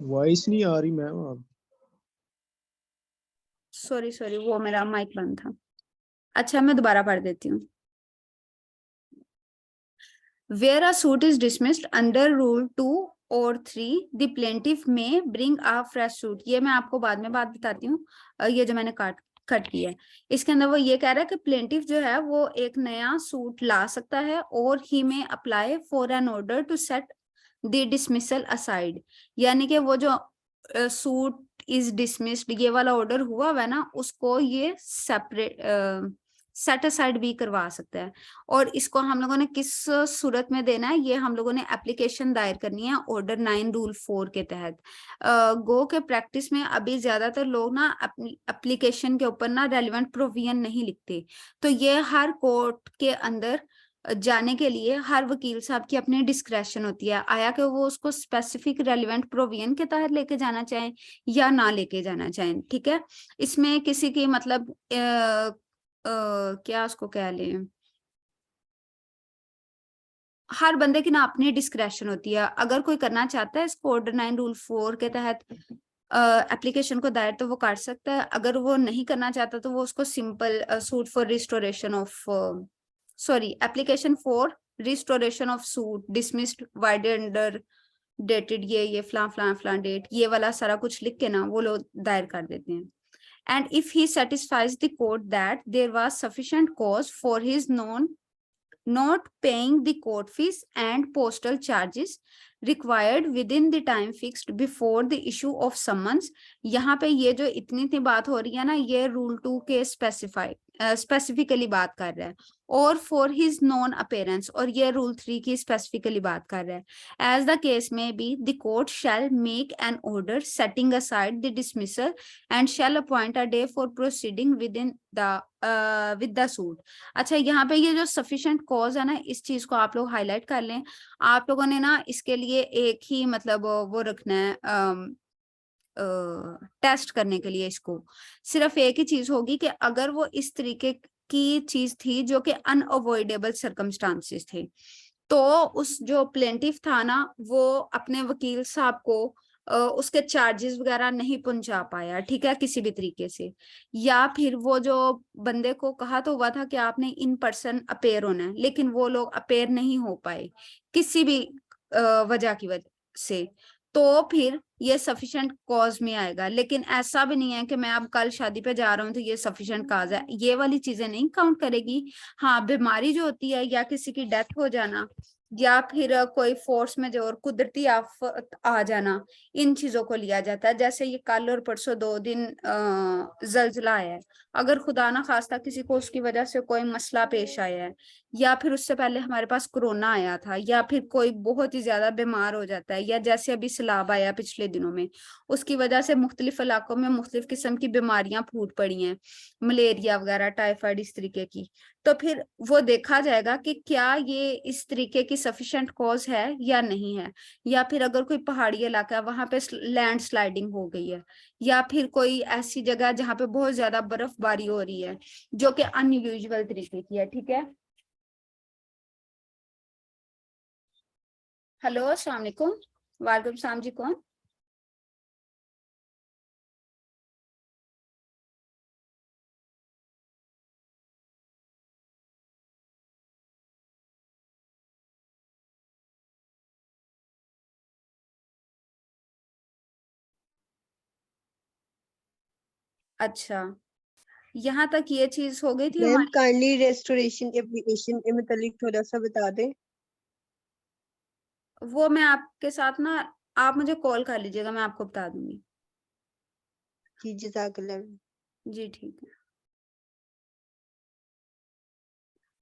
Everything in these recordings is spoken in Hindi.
वॉइस नहीं आ रही मैम आप। सॉरी वो मेरा माइक बंद था। अच्छा मैं दोबारा पढ़ देती हूँ। Where a suit is dismissed under rule 2 or 3, the plaintiff may bring a fresh suit। ये मैं आपको बाद में बात बताती हूँ। ये जो मैंने कट किया है, इसके अंदर वो ये कह रहा है कि प्लेंटिफ जो है वो एक नया सूट ला सकता है और ही में apply for an order to set the dismissal aside. यानी कि वो जो सूट इज डिसमिस्ड ये वाला ऑर्डर हुआ हुआ है ना, उसको ये सेपरेट सेट असाइड भी करवा सकता है। और इसको हम लोगों ने किस सूरत में देना है, ये हम लोगों ने एप्लीकेशन दायर करनी है ऑर्डर 9 रूल 4 के तहत। गो के प्रैक्टिस में अभी ज्यादातर लोग ना अपनी एप्लीकेशन के ऊपर ना रेलिवेंट प्रोविजन नहीं लिखते। तो ये हर कोर्ट के अंदर जाने के लिए हर वकील साहब की अपनी डिस्क्रेशन होती है, आया कि वो उसको स्पेसिफिक रेलिवेंट प्रोविजन के तहत लेके जाना चाहें या ना लेके जाना चाहें। ठीक है, इसमें किसी की मतलब क्या उसको कह लें, हर बंदे की ना अपनी डिस्क्रेशन होती है। अगर कोई करना चाहता है इसको ऑर्डर 9 रूल 4 के तहत एप्लीकेशन को दायर तो वो कर सकता है। अगर वो नहीं करना चाहता तो वो उसको simple suit for restoration of application for restoration of suit dismissed wide under dated ये फ्लां फ्लां फ्लां डेट, ये वाला सारा कुछ लिख के ना वो लोग दायर कर देते हैं। And if he satisfies the court that there was sufficient cause for his not paying the court fees and postal charges required within the time fixed before the issue of summons। यहाँ पे ये जो इतनी सी बात हो रही है ना, ये रूल 2 के स्पेसिफिकली बात कर रहा है। और फॉर हिज नॉन अपेयरेंस, और ये रूल 3 की स्पेसिफिकली बात कर रहा है। As the case may be the court shall make an order setting aside the dismissal and shall appoint a day for proceeding with the suit. अच्छा, यहाँ पे ये जो सफिशिएंट कॉज है ना, इस चीज को आप लोग हाईलाइट कर लें। आप लोगों ने ना इसके लिए एक ही मतलब वो रखना है, टेस्ट करने के लिए इसको सिर्फ एक ही चीज होगी कि अगर वो इस तरीके की चीज थी जो कि अनअवॉइडेबल सर्कमस्टांसेस थे, तो उस जो प्लेंटिफ था ना वो अपने वकील साहब को उसके चार्जेस वगैरह नहीं पहुंचा पाया, ठीक है, किसी भी तरीके से। या फिर वो जो बंदे को कहा तो हुआ था कि आपने इन पर्सन अपेयर होना है, लेकिन वो लोग अपेयर नहीं हो पाए किसी भी वजह की वजह से, तो फिर ये सफिशिएंट कॉज में आएगा। लेकिन ऐसा भी नहीं है कि मैं अब कल शादी पे जा रहा हूँ तो ये सफिशिएंट कॉज है, ये वाली चीजें नहीं काउंट करेगी। हाँ, बीमारी जो होती है या किसी की डेथ हो जाना या फिर कोई फोर्स में जो और कुदरती आफत आ जाना, इन चीजों को लिया जाता है। जैसे ये कल और परसों 2 दिन जलजला आया है, अगर खुदा ना खास्ता किसी को उसकी वजह से कोई मसला पेश आया है, या फिर उससे पहले हमारे पास कोरोना आया था, या फिर कोई बहुत ही ज्यादा बीमार हो जाता है, या जैसे अभी सैलाब आया पिछले दिनों में, उसकी वजह से मुख्तलिफ इलाकों में मुख्तलिफ किस्म की बीमारियां फूट पड़ी हैं, मलेरिया वगैरह, टाइफाइड, इस तरीके की। तो फिर वो देखा जाएगा कि क्या ये इस तरीके की सफिशिएंट कॉज है या नहीं है। या फिर अगर कोई पहाड़ी इलाका है वहां पे लैंड स्लाइडिंग हो गई है, या फिर कोई ऐसी जगह जहाँ पे बहुत ज्यादा बर्फबारी हो रही है जो कि अनयूजुअल तरीके की है। ठीक है, हेलो, अस्सलाम वालेकुम। वालेकुम सलाम जी, कौन? अच्छा, यहाँ तक ये चीज हो गई थी मैम हमारी। काइंडली रेस्टोरेशन एप्लीकेशन के मुतालिक थोड़ा सा बता दें। वो मैं आपके साथ ना, आप मुझे कॉल कर लीजिएगा, मैं आपको बता दूंगी। जी जज़ाकल्लाह। जी ठीक है।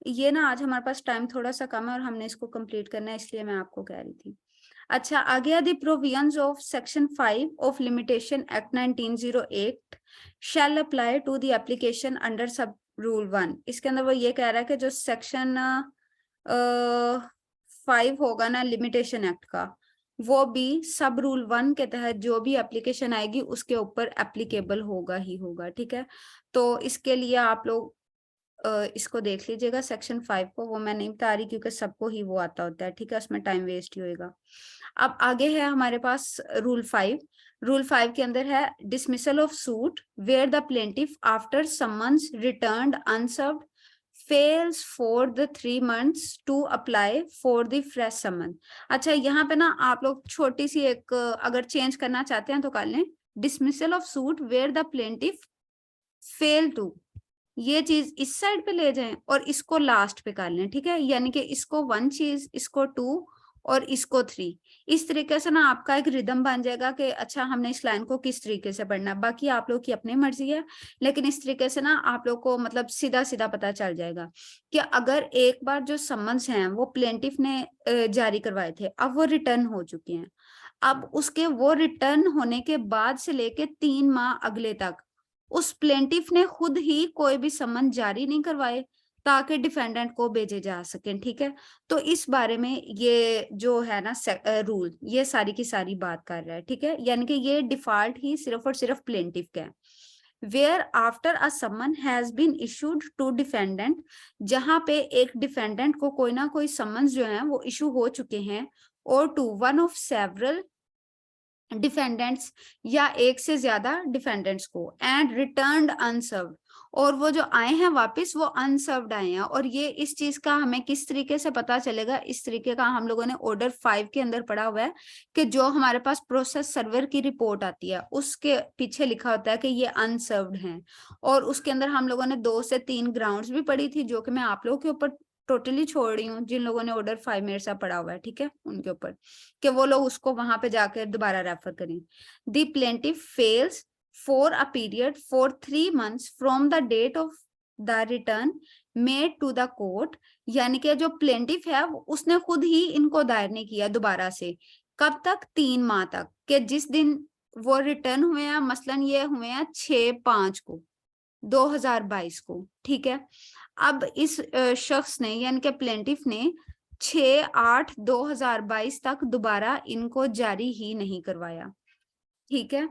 ये ना आज हमारे पास टाइम थोड़ा सा कम है और हमने इसको कंप्लीट करना है, इसलिए मैं आपको कह रही थी। अच्छा, आ गया the provisions of section 5 of limitation act 1908 shall apply to the application under sub rule 1। इसके अंदर वो ये कह रहा है कि जो सेक्शन 5 होगा ना लिमिटेशन एक्ट का, वो भी सब रूल 1 के तहत जो भी एप्लीकेशन आएगी उसके ऊपर एप्लीकेबल होगा ही होगा। ठीक है, तो इसके लिए आप लोग इसको देख लीजिएगा सेक्शन 5 को, वो मैं नहीं बता रही क्योंकि सबको ही वो आता होता है, ठीक है, उसमें टाइम वेस्ट ही होएगा। अब आगे है हमारे पास रूल 5। रूल 5 के अंदर है dismissal of suit where the plaintiff after summons returned unserved fails for the 3 months to apply for the fresh summon. अच्छा, यहाँ पे ना आप लोग छोटी सी एक अगर चेंज करना चाहते हैं तो कर लें, dismissal of suit where the plaintiff fail to, ये चीज इस साइड पे ले जाएं और इसको लास्ट पे कर लें, ठीक है, यानी कि इसको 1 चीज, इसको 2 और इसको 3। इस तरीके से ना आपका एक रिदम बन जाएगा कि अच्छा हमने इस लाइन को किस तरीके से पढ़ना है। बाकी आप लोग की अपनी मर्जी है, लेकिन इस तरीके से ना आप लोग को मतलब सीधा सीधा पता चल जाएगा कि अगर एक बार जो समन्स हैं वो प्लेंटिफ ने जारी करवाए थे, अब वो रिटर्न हो चुके हैं, अब उसके वो रिटर्न होने के बाद से लेके 3 माह अगले तक उस प्लेंटिफ ने खुद ही कोई भी समन जारी नहीं करवाए ताकि डिफेंडेंट को भेजे जा सके, ठीक है। तो इस बारे में ये जो है ना रूल, ये सारी की सारी बात कर रहा है, ठीक है, यानी कि ये डिफॉल्ट ही सिर्फ और सिर्फ प्लेंटिफ का है। Where after a summon has been issued to defendant, जहां पे एक डिफेंडेंट को कोई ना कोई समन्स जो है वो इशू हो चुके हैं, और to one of several defendants, या एक से ज्यादा डिफेंडेंट्स को, एंड रिटर्न्ड अनसर्व्ड, और वो जो आए हैं वापस वो अनसर्व्ड आए हैं। और ये इस चीज का हमें किस तरीके से पता चलेगा, इस तरीके का हम लोगों ने ऑर्डर 5 के अंदर पढ़ा हुआ है कि जो हमारे पास प्रोसेस सर्वर की रिपोर्ट आती है उसके पीछे लिखा होता है कि ये अनसर्व्ड हैं, और उसके अंदर हम लोगों ने 2 से 3 ग्राउंड्स भी पढ़ी थी जो कि मैं आप लोगों के ऊपर टोटली छोड़ रही हूँ, जिन लोगों ने ऑर्डर 5 मेरे साथ पढ़ा हुआ है, ठीक है, उनके ऊपर, कि वो लोग उसको वहां पे जाकर दोबारा रेफर करें। The plaintiff fails for a period for 3 months from the date of the return made to the court, यानी कि जो प्लेंटिफ है उसने खुद ही इनको दायर नहीं किया दोबारा से, कब तक, 3 माह तक, कि जिस दिन वो रिटर्न हुए हैं, मसलन ये हुए हैं 6/5 को 2022 को, ठीक है। अब इस शख्स ने यानी कि प्लेंटिफ ने 6/8/2022 तक दोबारा इनको जारी ही नहीं करवाया, ठीक है।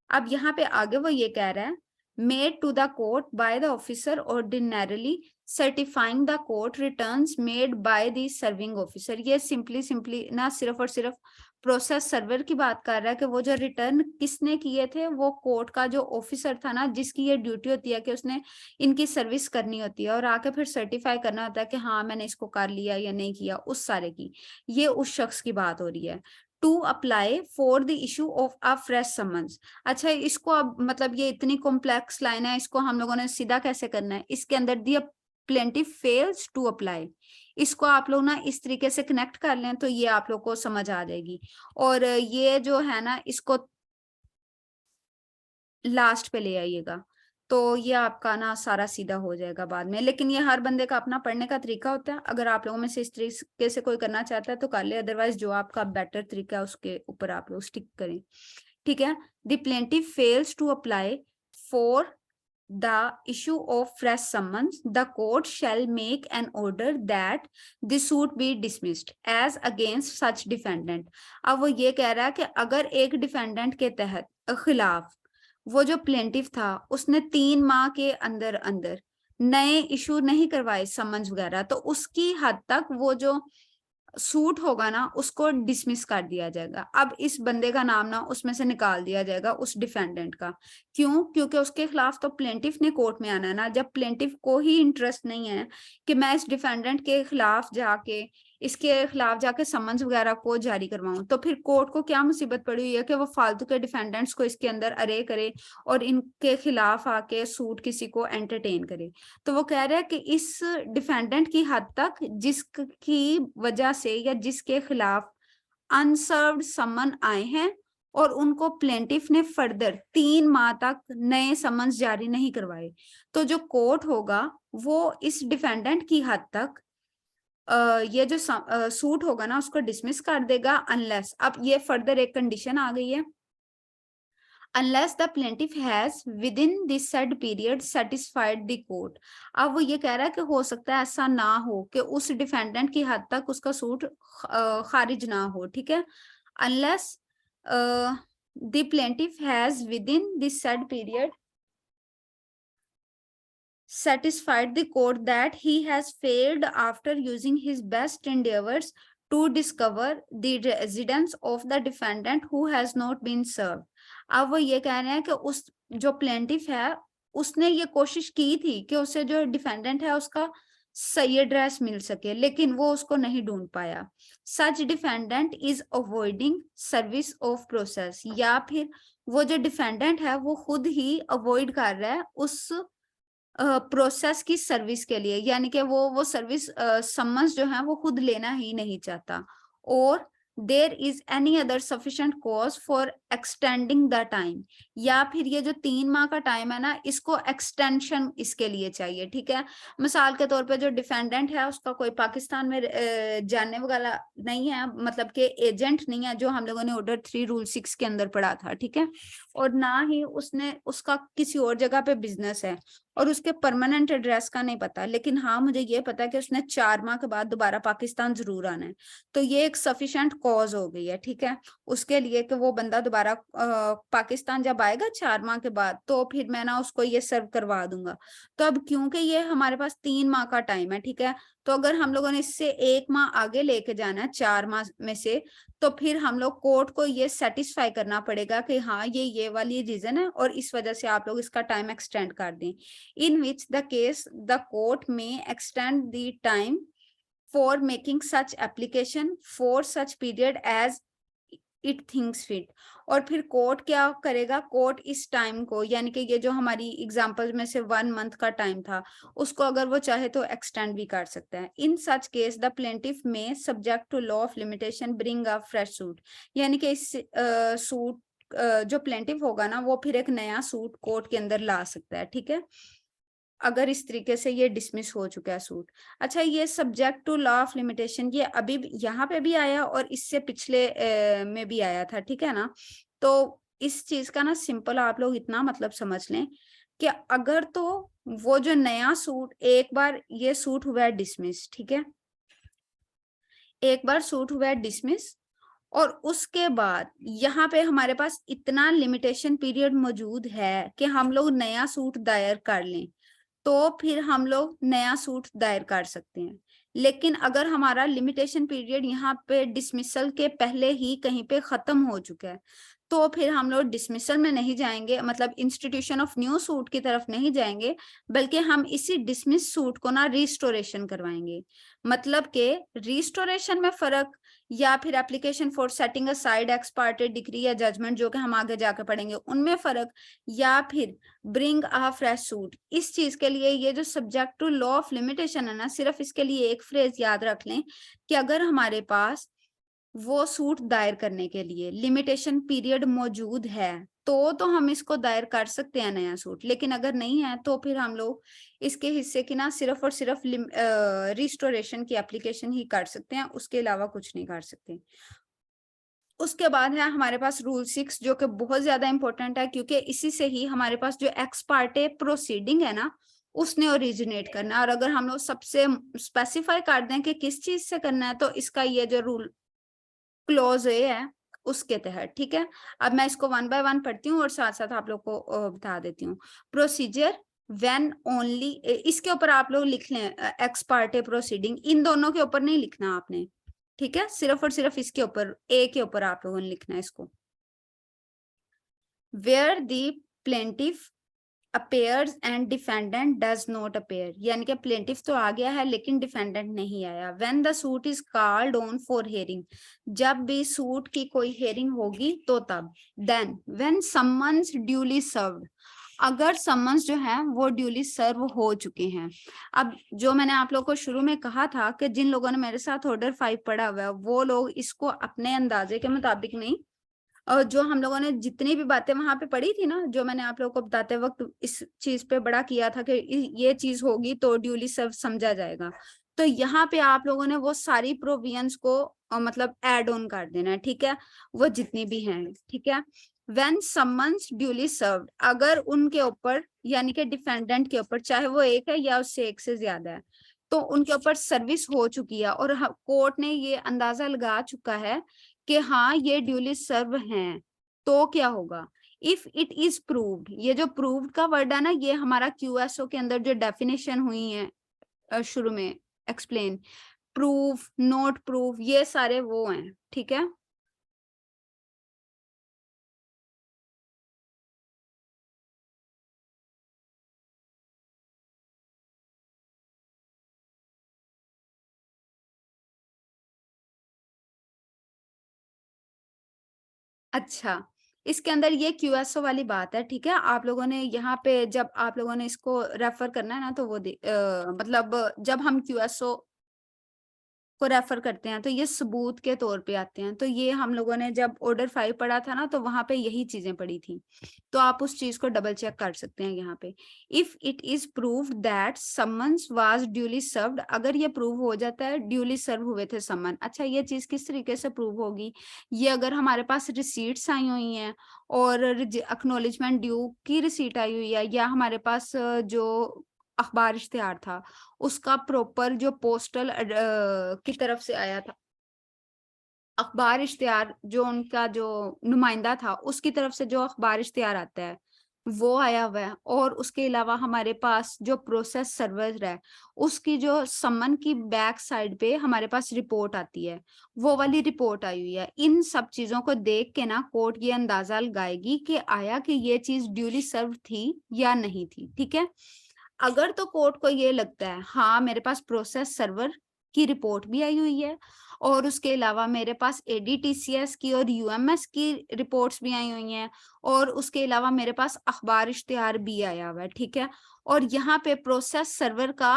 अब यहाँ पे आगे वो ये कह रहा है, made to the court by the officer ordinarily certifying the court returns made by the serving officer. ये सिंपली ना सिर्फ और सिर्फ प्रोसेस सर्वर की बात कर रहा है कि वो जो रिटर्न किसने किए थे, वो कोर्ट का जो ऑफिसर था ना, जिसकी ये ड्यूटी होती है कि उसने इनकी सर्विस करनी होती है और आके फिर सर्टिफाई करना होता है कि हाँ मैंने इसको कर लिया या नहीं किया, उस सारे की, ये उस शख्स की बात हो रही है। To apply for the issue of a fresh summons. अच्छा, इसको अब मतलब ये इतनी कॉम्प्लेक्स लाइन है, इसको हम लोगों ने सीधा कैसे करना है, इसके अंदर दी प्लेंटिफ फेल्स टू अप्लाई, इसको आप लोग ना इस तरीके से कनेक्ट कर लें तो ये आप लोग को समझ आ जाएगी। और ये जो है ना इसको लास्ट पे ले आइएगा तो ये आपका ना सारा सीधा हो जाएगा बाद में। लेकिन ये हर बंदे का अपना पढ़ने का तरीका होता है, अगर आप लोगों में से इस तरीके से कोई करना चाहता है तो कर ले, अदरवाइज जो आपका बेटर तरीका है उसके ऊपर आप लोग स्टिक करें, ठीक है। The plaintiff fails to apply for the issue of fresh summons, the court shall make an order that the suit be dismissed as against such defendant। अब वो ये कह रहा है कि अगर एक डिफेंडेंट के तहत खिलाफ वो जो प्लेंटिफ था उसने 3 माह के अंदर अंदर नए इशू नहीं करवाए समन्स वगैरह, तो उसकी हद तक वो जो सूट होगा ना उसको डिसमिस कर दिया जाएगा। अब इस बंदे का नाम ना उसमें से निकाल दिया जाएगा, उस डिफेंडेंट का। क्यों? क्योंकि उसके खिलाफ तो प्लेंटिफ ने कोर्ट में आना है ना। जब प्लेंटिफ को ही इंटरेस्ट नहीं है कि मैं इस डिफेंडेंट के खिलाफ जाके इसके खिलाफ जाके समन्स वगैरह को जारी करवाऊं, तो फिर कोर्ट को क्या मुसीबत पड़ी हुई है कि वो फालतू के डिफेंडेंट्स को इसके अंदर अरे करे और इनके खिलाफ आके सूट किसी को एंटरटेन करे। तो वो कह रहे हैं कि इस डिफेंडेंट की हद तक जिसकी वजह से या जिसके खिलाफ अनसर्व्ड समन आए हैं और उनको प्लेंटिफ ने फर्दर 3 माह तक नए समन्स जारी नहीं करवाए, तो जो कोर्ट होगा वो इस डिफेंडेंट की हद तक ये जो सूट होगा ना उसको डिसमिस कर देगा, अनलेस, अब ये फर्दर एक कंडीशन आ गई है, unless the plaintiff has within this said period satisfied the court। अब वो ये कह रहा है कि हो सकता है ऐसा ना हो कि उस डिफेंडेंट की हद तक उसका सूट खारिज ना हो, ठीक है, unless the plaintiff has within this said period satisfied the court that he has failed after using his best endeavors to discover the residence of the defendant who has not been served. अब वो ये कह रहे हैं कि उस जो प्लेंटिफ है उसने ये कोशिश की थी कि उसे जो डिफेंडेंट है उसका सही एड्रेस मिल सके, लेकिन वो उसको नहीं ढूंढ पाया. Such defendant is avoiding service of process, या फिर वो जो डिफेंडेंट है वो खुद ही अवॉइड कर रहा है उस प्रोसेस की सर्विस के लिए, यानी कि वो सर्विस समन्स जो है वो खुद लेना ही नहीं चाहता. और there is any other sufficient cause for extending the time, या फिर ये जो 3 माह का टाइम है ना इसको एक्सटेंशन इसके लिए चाहिए. ठीक है, मिसाल के तौर पे जो डिफेंडेंट है उसका कोई पाकिस्तान में जानने वाला नहीं है, मतलब कि एजेंट नहीं है, जो हम लोगों ने ऑर्डर 3 रूल 6 के अंदर पढ़ा था. ठीक है, और ना ही उसने उसका किसी और जगह पे बिजनेस है और उसके परमानेंट एड्रेस का नहीं पता, लेकिन हाँ मुझे ये पता है कि उसने 4 माह के बाद दोबारा पाकिस्तान जरूर आना है. तो ये एक सफिशिएंट कॉज हो गई है. ठीक है, उसके लिए कि वो बंदा दोबारा पाकिस्तान जब आएगा 4 माह के बाद तो फिर मैं ना उसको ये सर्व करवा दूंगा. तो अब क्योंकि ये हमारे पास 3 माह का टाइम है, ठीक है, तो अगर हम लोगों ने इससे 1 माह आगे लेके जाना है 4 माह में से, तो फिर हम लोग कोर्ट को ये सेटिस्फाई करना पड़ेगा कि हाँ ये वाली रीजन है और इस वजह से आप लोग इसका टाइम एक्सटेंड कर दें. in which the case the court may extend the time for making such application for such period as it thinks fit. और फिर कोर्ट क्या करेगा, कोर्ट इस टाइम को, यानी कि ये जो हमारी एग्जांपल में से 1 मंथ का टाइम था उसको अगर वो चाहे तो एक्सटेंड भी कर सकता है. In such case the plaintiff may subject to law of limitation bring a fresh suit, यानी कि इस सूट जो प्लेंटिफ होगा ना वो फिर एक नया सूट कोर्ट के अंदर ला सकता है. ठीक है, अगर इस तरीके से ये डिसमिस हो चुका है सूट. अच्छा, ये subject to law of limitation ये अभी यहाँ पे भी आया और इससे पिछले में भी आया था. ठीक है ना, तो इस चीज का ना सिंपल आप लोग इतना मतलब समझ लें कि अगर तो वो जो नया सूट, एक बार ये सूट हुआ है डिसमिस, ठीक है, एक बार सूट हुआ है डिसमिस और उसके बाद यहाँ पे हमारे पास इतना लिमिटेशन पीरियड मौजूद है कि हम लोग नया सूट दायर कर लें, तो फिर हम लोग नया सूट दायर कर सकते हैं. लेकिन अगर हमारा लिमिटेशन पीरियड यहाँ पे डिसमिसल के पहले ही कहीं पे खत्म हो चुका है तो फिर हम लोग डिसमिसल में नहीं जाएंगे, मतलब इंस्टीट्यूशन ऑफ न्यू सूट की तरफ नहीं जाएंगे, बल्कि हम इसी डिसमिस सूट को ना रिस्टोरेशन करवाएंगे. मतलब के रिस्टोरेशन में फर्क या फिर application for setting aside x Partey decree या जजमेंट जो कि हम आगे जाकर पढ़ेंगे उनमें फर्क, या फिर ब्रिंग अ फ्रेश सूट, इस चीज के लिए ये जो subject to law of limitation है ना, सिर्फ इसके लिए एक फ्रेज याद रख लें कि अगर हमारे पास वो सूट दायर करने के लिए लिमिटेशन पीरियड मौजूद है तो हम इसको दायर कर सकते हैं नया सूट, लेकिन अगर नहीं है तो फिर हम लोग इसके हिस्से की ना सिर्फ और सिर्फ रिस्टोरेशन की एप्लीकेशन ही कर सकते हैं, उसके अलावा कुछ नहीं कर सकते. उसके बाद है हमारे पास रूल 6 जो कि बहुत ज्यादा इंपॉर्टेंट है, क्योंकि इसी से ही हमारे पास जो एक्स पार्टे प्रोसीडिंग है ना उसने ओरिजिनेट करना है. और अगर हम लोग सबसे स्पेसिफाई कर दें कि किस चीज से करना है तो इसका ये जो रूल क्लोज ए है उसके तहत. ठीक है, अब मैं इसको 1 बाय 1 पढ़ती हूँ और साथ साथ आप लोग को बता देती हूँ. प्रोसीजर व्हेन ओनली, इसके ऊपर आप लोग लिख लें एक्स पार्टे प्रोसीडिंग, इन दोनों के ऊपर नहीं लिखना आपने. ठीक है, सिर्फ और सिर्फ इसके ऊपर, ए के ऊपर आप लोगों ने लिखना है इसको. Where the plaintiff appears and defendant does not appear, यानी कि प्लेंटिफ तो आ गया है लेकिन डिफेंडेंट नहीं आया. when the suit is called on for hearing, जब भी सूट की कोई हेयरिंग होगी तो तब. then when summons duly served, अगर समन्स जो है वो ड्यूली सर्व हो चुके हैं. अब जो मैंने आप लोगों को शुरू में कहा था कि जिन लोगों ने मेरे साथ ऑर्डर 5 पढ़ा हुआ है वो लोग इसको अपने अंदाजे के मुताबिक नहीं, और जो हम लोगों ने जितनी भी बातें वहां पे पढ़ी थी ना, जो मैंने आप लोगों को बताते वक्त इस चीज पे बड़ा किया था कि ये चीज होगी तो ड्यूली सर्व समझा जाएगा, तो यहाँ पे आप लोगों ने वो सारी प्रोविजंस को मतलब ऐड ऑन कर देना है. ठीक है, वो जितनी भी हैं. ठीक है, व्हेन समन्स ड्यूली सर्व्ड, अगर उनके ऊपर यानी कि डिफेंडेंट के ऊपर, चाहे वो एक है या उससे एक से ज्यादा है, तो उनके ऊपर सर्विस हो चुकी है और कोर्ट ने ये अंदाजा लगा चुका है कि हाँ ये ड्यूली सर्व हैं, तो क्या होगा. इफ इट इज प्रूव्ड, ये जो प्रूव्ड का वर्ड है ना, ये हमारा क्यूएसओ के अंदर जो डेफिनेशन हुई है शुरू में एक्सप्लेन, प्रूव, नॉट प्रूव, ये सारे वो हैं, ठीक है। अच्छा, इसके अंदर ये क्यूएसओ वाली बात है, ठीक है। आप लोगों ने यहाँ पे जब आप लोगों ने इसको रेफर करना है ना, तो वो मतलब जब हम क्यूएसओ को रेफर करते हैं तो ये सबूत के तौर पे आते हैं। तो ये हम लोगों ने जब ऑर्डर 5 पढ़ा था ना, तो वहां पे यही चीजें पड़ी थी, तो आप उस चीज को डबल चेक कर सकते हैं यहाँ पे। If it is proved that summons was duly served, अगर ये प्रूव हो जाता है ड्यूली सर्व हुए थे समन। अच्छा, ये चीज किस तरीके से प्रूव होगी? ये अगर हमारे पास रिसीट्स आई हुई हैं और एक्नॉलेजमेंट ड्यू की रिसीट आई हुई है, या हमारे पास जो अखबार इश्तिहार था उसका प्रॉपर जो पोस्टल की तरफ से आया था, अखबार इश्तिहार जो उनका जो नुमाइंदा था उसकी तरफ से जो अखबार इश्तिहार आता है वो आया हुआ है, और उसके अलावा हमारे पास जो प्रोसेस सर्वर है उसकी जो समन की बैक साइड पे हमारे पास रिपोर्ट आती है, वो वाली रिपोर्ट आई हुई है। इन सब चीजों को देख के ना कोर्ट ये अंदाजा लगाएगी कि आया कि ये चीज ड्यूली सर्व थी या नहीं थी, ठीक है। अगर तो कोर्ट को ये लगता है हाँ मेरे पास प्रोसेस सर्वर की रिपोर्ट भी आई हुई है और उसके अलावा मेरे पास एडीटीसीएस की और यूएमएस की रिपोर्ट्स भी आई हुई हैं, और उसके अलावा मेरे पास अखबार इश्तिहार भी आया हुआ है, ठीक है। और यहाँ पे प्रोसेस सर्वर का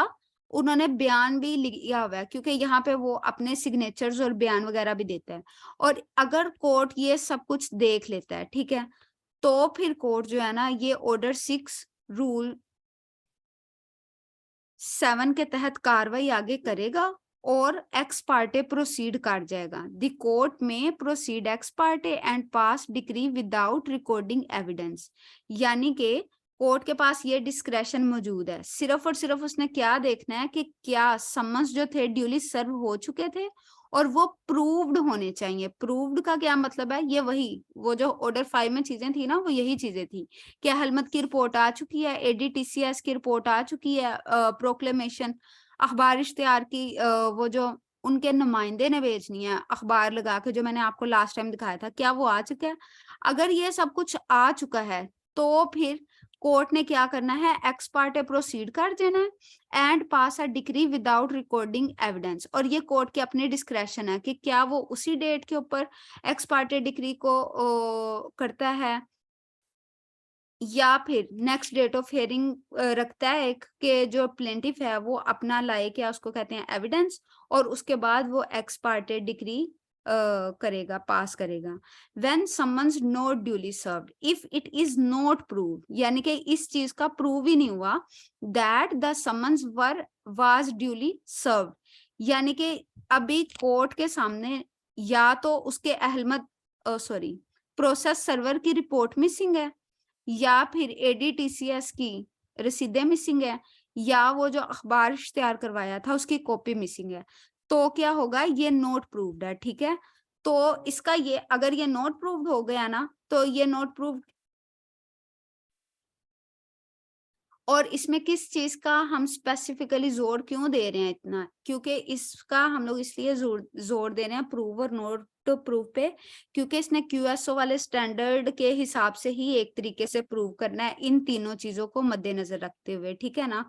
उन्होंने बयान भी लिया हुआ है, क्योंकि यहाँ पे वो अपने सिग्नेचर्स और बयान वगैरह भी देता है। और अगर कोर्ट ये सब कुछ देख लेता है, ठीक है, तो फिर कोर्ट जो है ना ये ऑर्डर 6 रूल 7 के तहत कार्रवाई आगे करेगा और एक्स पार्टे प्रोसीड कर जाएगा। द कोर्ट में proceed x Partey and pass decree without recording evidence, यानी कि कोर्ट के पास ये डिस्क्रेशन मौजूद है, सिर्फ और सिर्फ उसने क्या देखना है कि क्या समन्स जो थे ड्यूली सर्व हो चुके थे और वो प्रूव्ड होने चाहिए। प्रूव्ड का क्या मतलब है? ये वही वो जो ऑर्डर 5 में चीजें थी ना, वो यही चीजें थी कि अहलमद की रिपोर्ट आ चुकी है, एडीटीसीएस की रिपोर्ट आ चुकी है, प्रोक्लेमेशन अखबार इश्तिहार की वो जो उनके नुमाइंदे ने भेजनी है अखबार लगा के, जो मैंने आपको लास्ट टाइम दिखाया था, क्या वो आ चुका है? अगर ये सब कुछ आ चुका है तो फिर कोर्ट ने क्या करना है, एक्स पार्टे प्रोसीड कर देना है and pass a decree without recording evidence. और ये कोर्ट के अपने डिस्क्रेशन है कि क्या वो उसी डेट के ऊपर एक्स पार्टे डिक्री को करता है या फिर नेक्स्ट डेट ऑफ हियरिंग रखता है एक के जो प्लेंटिफ है वो अपना लाए, क्या उसको कहते हैं एविडेंस, और उसके बाद वो एक्स पार्टे डिक्री करेगा, पास करेगा। When summons not duly served, if it is not prove, यानी कि इस चीज का प्रूव ही नहीं हुआ that the summons was duly served, यानी कि अभी कोर्ट के सामने या तो उसके अहलमद प्रोसेस सर्वर की रिपोर्ट मिसिंग है, या फिर एडीटीसीएस की रसीदें मिसिंग है, या वो जो अखबार इश्तिहार करवाया था उसकी कॉपी मिसिंग है, तो क्या होगा, ये नॉट प्रूव्ड है, ठीक है। तो इसका ये अगर ये नॉट प्रूव्ड हो गया ना, तो ये नॉट प्रूव्ड, और इसमें किस चीज का हम स्पेसिफिकली जोर क्यों दे रहे हैं इतना, क्योंकि इसका हम लोग इसलिए जोर दे रहे हैं प्रूव और नॉट प्रूव पे, क्योंकि इसने क्यूएसओ वाले स्टैंडर्ड के हिसाब से ही एक तरीके से प्रूव करना है इन तीनों चीजों को मद्देनजर रखते हुए, ठीक है ना।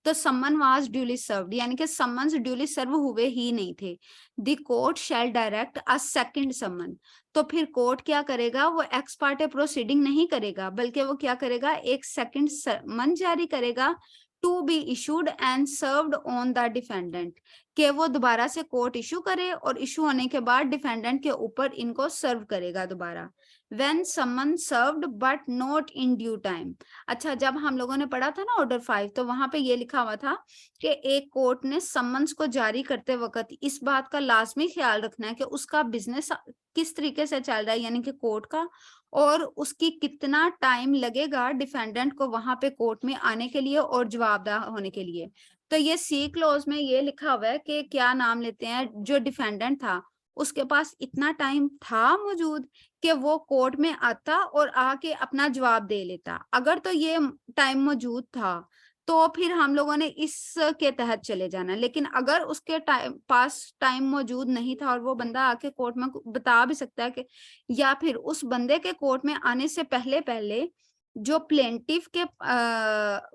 तो समन वाज ड्यूली सर्व्ड, यानी कि समन्स ड्यूली सर्व हुए ही नहीं थे। The court shall direct a second summon, तो फिर कोर्ट क्या करेगा, वो एक्स पार्टे प्रोसीडिंग नहीं करेगा, बल्कि वो क्या करेगा, एक सेकंड समन जारी करेगा to be issued and served on the defendant, कि वो दोबारा से कोर्ट इशू करे और इशू होने के बाद डिफेंडेंट के ऊपर इनको सर्व करेगा दोबारा। When summon served but not in due time. अच्छा, जब हम लोगों ने पढ़ा था ना ऑर्डर 5, तो वहां पे ये लिखा हुआ था कि एक कोर्ट ने समन्स को जारी करते वक्त इस बात का लाजमी ख्याल रखना है कि उसका बिजनेस किस तरीके से चल रहा है, यानी कि कोर्ट का, और उसकी कितना टाइम लगेगा डिफेंडेंट को वहां पे कोर्ट में आने के लिए और जवाबदाह होने के लिए। तो ये सी क्लॉज में ये लिखा हुआ है कि क्या नाम लेते हैं, जो डिफेंडेंट था उसके पास इतना टाइम था मौजूद कि वो कोर्ट में आता और आके अपना जवाब दे लेता। अगर तो ये टाइम मौजूद था तो फिर हम लोगों ने इसके तहत चले जाना, लेकिन अगर उसके पास टाइम मौजूद नहीं था और वो बंदा आके कोर्ट में बता भी सकता है कि, या फिर उस बंदे के कोर्ट में आने से पहले पहले जो प्लेंटिफ के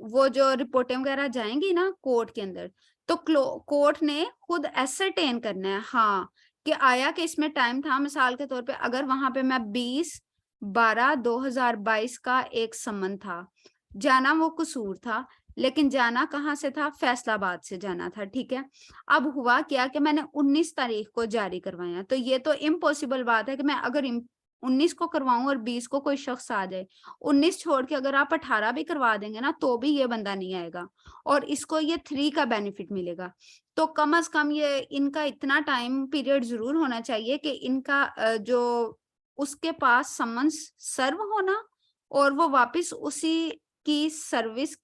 वो जो रिपोर्टें वगैरह जाएंगी ना कोर्ट के अंदर, तो कोर्ट ने खुद एसरटेन करना है हाँ कि आया कि इसमें टाइम था। मिसाल के तौर पे अगर वहां पे मैं 20/12/2022 का एक सम्मन था, जाना वो कसूर था, लेकिन जाना कहाँ से था, फैसलाबाद से जाना था, ठीक है। अब हुआ क्या कि मैंने 19 तारीख को जारी करवाया, तो ये तो इम्पॉसिबल बात है कि मैं अगर 19 को करवाऊं और 20 को कोई शख्स आ जाए। 19 छोड़ के अगर आप 18 भी करवा देंगे ना तो भी ये बंदा नहीं आएगा और इसको ये 3 का बेनिफिट मिलेगा। तो कम से कम ये इनका इतना टाइम पीरियड जरूर होना चाहिए कि इनका जो उसके पास समन्स सर्व होना और वो वापस उसी की सर्विस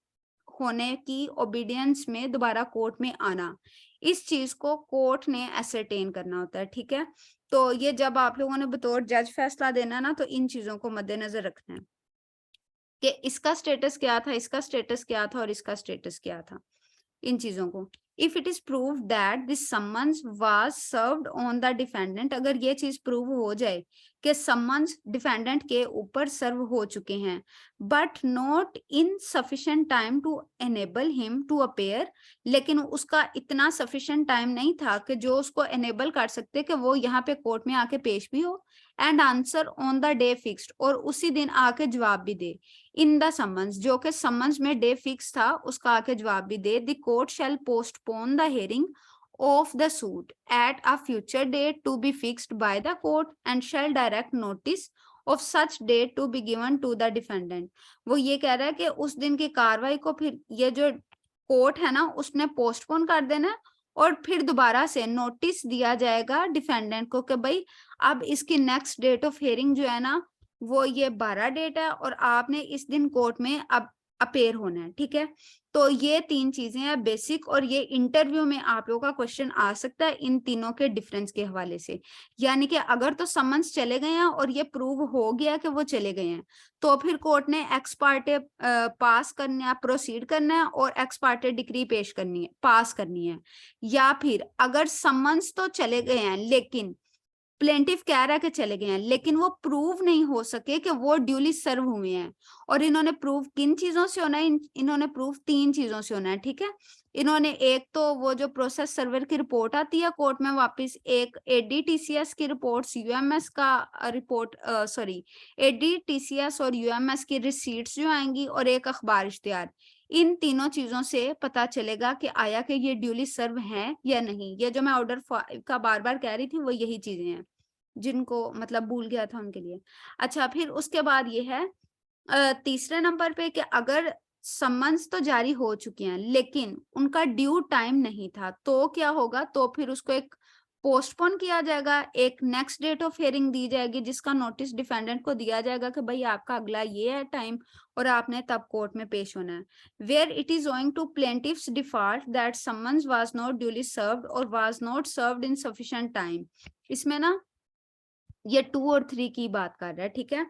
होने की ओबीडियंस में दोबारा कोर्ट में आना, इस चीज को कोर्ट ने एसरटेन करना होता है, ठीक है। तो ये जब आप लोगों ने बतौर जज फैसला देना ना, तो इन चीजों को मद्देनजर रखना है कि इसका स्टेटस क्या था, इसका स्टेटस क्या था और इसका स्टेटस क्या था, इन चीजों को। If it is prove that this summons was served on the defendant, अगर ये चीज प्रूव हो जाए कि समन्स डिफेंडेंट के ऊपर सर्व हो चुके हैं but not in sufficient time to enable him to appear, लेकिन उसका इतना सफिशिएंट टाइम नहीं था कि जो उसको एनेबल कर सकते कि वो यहाँ पे कोर्ट में आके पेश भी हो and answer on the day fixed, और उसी दिन आके जवाब भी दे इन द समन्स, जो कि समन्स में डे फिक्स था उसका आके जवाब भी दे। The court shall postpone the hearing of the suit at a future date to be fixed by the court and shall direct notice of such date to be given to the defendant। वो ये कह रहा है कि उस दिन की कार्रवाई को फिर ये जो कोर्ट है ना उसने पोस्टपोन कर देना है और फिर दोबारा से नोटिस दिया जाएगा डिफेंडेंट को कि भाई अब इसकी नेक्स्ट डेट ऑफ हियरिंग जो है ना वो ये 12 डेट है और आपने इस दिन कोर्ट में अब अपेयर होना है, ठीक है। तो ये 3 चीजें हैं बेसिक, और ये इंटरव्यू में आप लोगों का क्वेश्चन आ सकता है इन तीनों के डिफरेंस के हवाले से। यानी कि अगर तो समन्स चले गए हैं और ये प्रूव हो गया कि वो चले गए हैं तो फिर कोर्ट ने एक्स पार्टे पास करना है, प्रोसीड करना है और एक्स पार्टे डिक्री पेश करनी है, पास करनी है। या फिर अगर समन्स तो चले गए हैं लेकिन प्लेंटिफ कह रहा है कि चले गए हैं लेकिन वो प्रूव नहीं हो सके कि वो ड्यूली सर्व हुए हैं, और इन्होंने प्रूव किन चीजों से होना है, इन्होंने प्रूव 3 चीजों से होना है, ठीक है। इन्होंने एक तो वो जो प्रोसेस सर्वर की रिपोर्ट आती है कोर्ट में वापस, एक एडीटीसीएस की रिपोर्ट, यूएमएस का रिपोर्ट सॉरी एडीटीसीएस और यूएमएस की रिसीट्स जो आएंगी, और एक अखबार इश्तिहार। इन तीनों चीजों से पता चलेगा कि आया कि ये ड्यूली सर्व हैं या नहीं। ये जो मैं ऑर्डर 5 का बार बार कह रही थी वो यही चीजें हैं जिनको मतलब भूल गया था उनके लिए। अच्छा, फिर उसके बाद ये है तीसरे नंबर पे कि अगर समन्स तो जारी हो चुके हैं लेकिन उनका ड्यू टाइम नहीं था तो क्या होगा, तो फिर उसको एक पोस्टपोन किया जाएगा, एक नेक्स्ट डेट ऑफ हियरिंग दी जाएगी जिसका नोटिस डिफेंडेंट को दिया जाएगा कि भाई आपका अगला ये है टाइम और आपने तब कोर्ट में पेश होना है। Where it is owing to plaintiff's default that summons was not duly served और was not served in sufficient time, इसमें ना ये 2 और 3 की बात कर रहा है, ठीक है।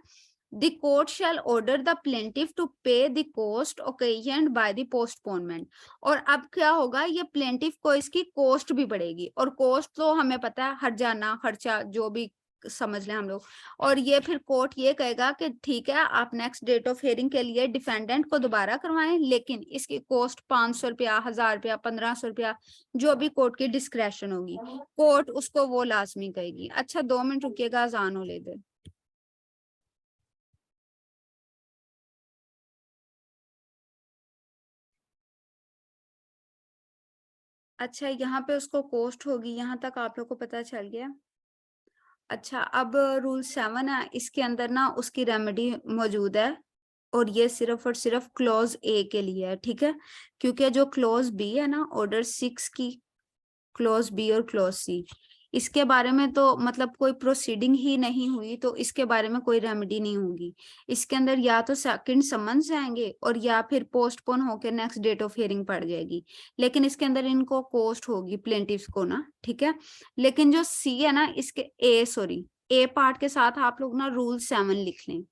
The court shall order the plaintiff to pay the cost occasioned by the postponement। और अब क्या होगा, ये प्लेंटिफ को इसकी कॉस्ट भी पड़ेगी, और कॉस्ट तो हमें पता है हर जाना खर्चा जो भी समझ लें हम लोग। और ये फिर कोर्ट ये कहेगा कि ठीक है आप नेक्स्ट डेट ऑफ हियरिंग के लिए डिफेंडेंट को दोबारा करवाएं लेकिन इसकी कॉस्ट 500 रुपया, 1000 रुपया, 1500 रुपया, जो भी कोर्ट की डिस्क्रेशन होगी कोर्ट उसको वो लाजमी कहेगी। अच्छा 2 मिनट रुकिएगा, अजान हो ले दे। अच्छा यहाँ पे उसको कॉस्ट होगी, यहाँ तक आप लोग को पता चल गया। अच्छा अब रूल 7 है, इसके अंदर ना उसकी रेमेडी मौजूद है और ये सिर्फ और सिर्फ क्लॉज ए के लिए है, ठीक है। क्योंकि जो क्लॉज बी है ना ऑर्डर 6 की, क्लॉज बी और क्लॉज सी, इसके बारे में तो मतलब कोई प्रोसीडिंग ही नहीं हुई, तो इसके बारे में कोई रेमेडी नहीं होगी। इसके अंदर या तो सेकंड समन्स आएंगे और या फिर पोस्टपोन होकर नेक्स्ट डेट ऑफ हियरिंग पड़ जाएगी, लेकिन इसके अंदर इनको कॉस्ट होगी प्लेंटिव्स को ना, ठीक है। लेकिन जो सी है ना, इसके ए पार्ट के साथ आप लोग ना रूल 7 लिख लें।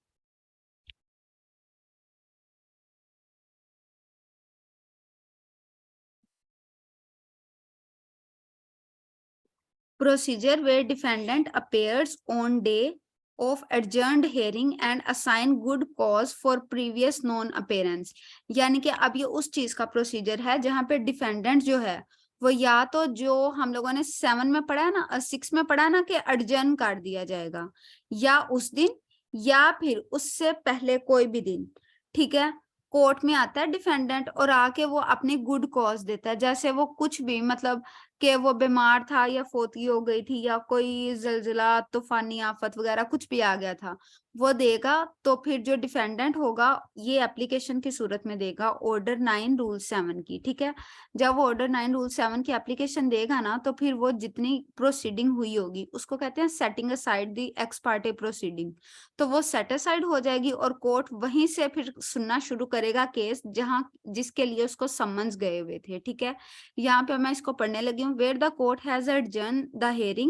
Procedure where defendant appears on day of adjourned hearing and assign good cause for previous non appearance। यानी कि अब ये उस चीज का प्रोसीजर है जहां पे डिफेंडेंट जो है वो या तो जो हम लोगों ने 7 में पढ़ा है ना, 6 में पढ़ा ना कि एडजर्न कर दिया जाएगा, या उस दिन या फिर उससे पहले कोई भी दिन, ठीक है। कोर्ट में आता है डिफेंडेंट और आके वो अपनी गुड कॉज देता है, जैसे वो कुछ भी मतलब कि वो बीमार था या फोती हो गई थी या कोई जलजला तूफानी आफत वगैरह कुछ भी आ गया था, वो देगा। तो फिर जो डिफेंडेंट होगा ये एप्लीकेशन की सूरत में देगा ऑर्डर 9 रूल 7 की, ठीक है। जब वो ऑर्डर 9 रूल 7 की एप्लीकेशन देगा ना, तो फिर वो जितनी प्रोसीडिंग हुई होगी उसको कहते हैं setting aside the x Partey proceeding, तो वो सेट असाइड हो जाएगी और कोर्ट वहीं से फिर सुनना शुरू करेगा केस जहां जिसके लिए उसको समन्स गए हुए थे, ठीक है। यहाँ पे मैं इसको पढ़ने लगी हूँ। Where the court has adjourned the hearing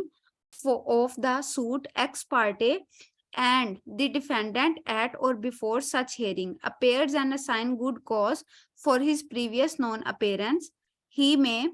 of the suit ex parte and the defendant at or before such hearing appears and assign good cause for his previous non-appearance, he may,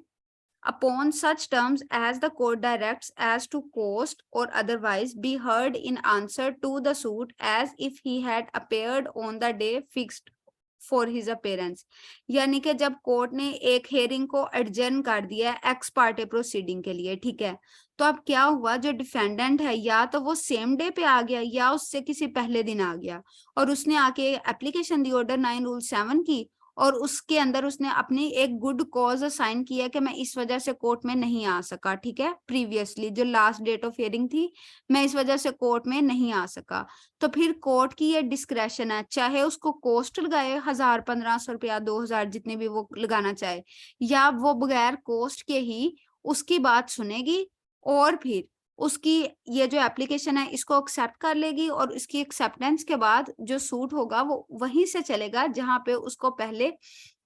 upon such terms as the court directs as to cost or otherwise, be heard in answer to the suit as if he had appeared on the day fixed for his appearance. यानी कि जब कोर्ट ने एक हेयरिंग को एडजर्न कर दिया है एक्स पार्टे प्रोसीडिंग के लिए, ठीक है, तो अब क्या हुआ, जो डिफेंडेंट है या तो वो सेम डे पे आ गया या उससे किसी पहले दिन आ गया और उसने आके एप्लीकेशन दी ऑर्डर 9 रूल 7 की, और उसके अंदर उसने अपनी एक गुड कॉज असाइन किया कि मैं इस वजह से कोर्ट में नहीं आ सका, ठीक है, प्रीवियसली जो लास्ट डेट ऑफ हियरिंग थी मैं इस वजह से कोर्ट में नहीं आ सका। तो फिर कोर्ट की ये डिस्क्रेशन है, चाहे उसको कॉस्ट लगाए 1000 1500 रुपया 2000 जितने भी वो लगाना चाहे, या वो बगैर कॉस्ट के ही उसकी बात सुनेगी और फिर उसकी ये जो एप्लीकेशन है इसको एक्सेप्ट कर लेगी और इसकी एक्सेप्टेंस के बाद जो सूट होगा वो वहीं से चलेगा जहां पे उसको पहले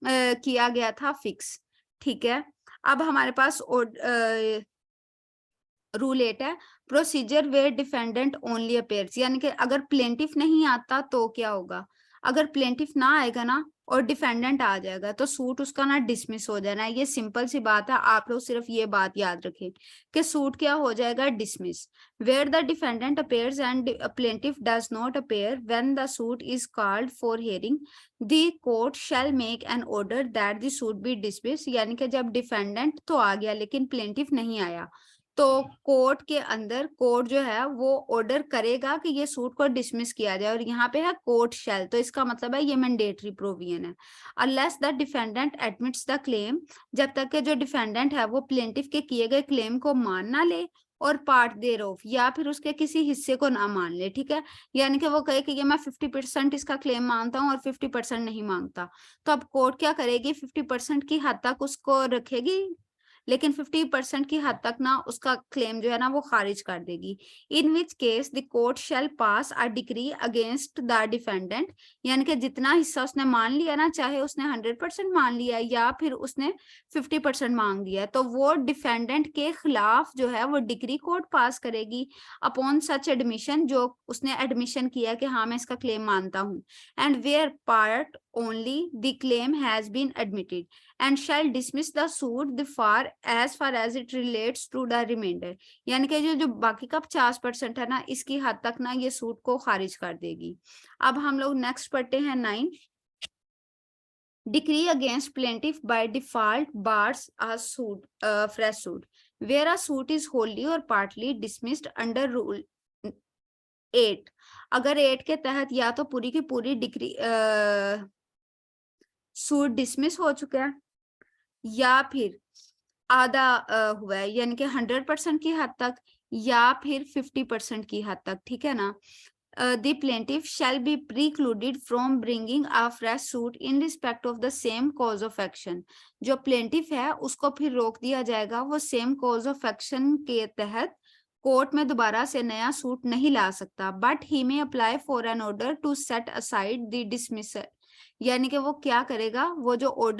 किया गया था फिक्स, ठीक है। अब हमारे पास रूल 8 है procedure where defendant only appears. यानी कि अगर प्लेंटिफ नहीं आता तो क्या होगा, अगर प्लेंटिफ ना आएगा ना और डिफेंडेंट आ जाएगा तो सूट उसका ना डिसमिस हो जाना है। ये सिंपल सी बात है, आप लोग सिर्फ ये बात याद रखें कि सूट क्या हो जाएगा, dismiss. Where the defendant appears and plaintiff does not appear when the suit is called for hearing the court shall make an order that the suit be dismiss. यानी कि जब डिफेंडेंट तो आ गया लेकिन प्लेंटिफ नहीं आया तो कोर्ट के अंदर कोर्ट जो है वो ऑर्डर करेगा कि ये सूट को डिसमिस किया जाए, और यहाँ पे है कोर्ट शैल, तो इसका मतलब है ये मैंडेटरी प्रोविजन है। Unless the defendant admits the claim, जब तक के जो डिफेंडेंट है वो प्लेंटिफ के किए गए क्लेम को मान ना ले और पार्ट देयर ऑफ या फिर उसके किसी हिस्से को ना मान ले, ठीक है। यानी कि वो कहे कि ये मैं 50% इसका क्लेम मानता हूँ और 50% नहीं मांगता, तो अब कोर्ट क्या करेगी, 50% की हद तक उसको रखेगी लेकिन 50% की हद तक ना उसका क्लेम जो है ना वो खारिज कर देगी। In which case the court shall pass a decree against the defendant, यानी कि जितना हिस्सा उसने मान लिया ना, चाहे उसने 100% मान लिया या फिर उसने 50% मांग दिया, तो वो डिफेंडेंट के खिलाफ जो है वो डिक्री कोर्ट पास करेगी अपॉन सच एडमिशन, जो उसने एडमिशन किया कि हाँ मैं इसका क्लेम मानता हूँ, and where part only the claim has been admitted and shall dismiss the suit the far as it relates to the remainder। यानी कि जो बाकी का 50% है ना इसकी हद तक ना ये सूट को खारिज कर देगी। अब हम लोग नेक्स्ट पढ़ते हैं 9 decree against plaintiff by default bars a suit fresh suit where a suit is wholly or partly dismissed under rule 8। अगर 8 के तहत या तो पूरी की पूरी डिक्री सूट डिसमिस हो चुका है या फिर आधा हुआ है, यानी कि 100% की हद तक या फिर 50% की हद तक, ठीक है ना। the plaintiff shall be precluded from bringing a fresh suit in respect of the same cause of action. जो plaintiff है उसको फिर रोक दिया जाएगा, वो same cause of action के तहत कोर्ट में दोबारा से नया सूट नहीं ला सकता. But he may apply for an order to set aside the dismissal. यानी कि वो क्या करेगा, वो जो order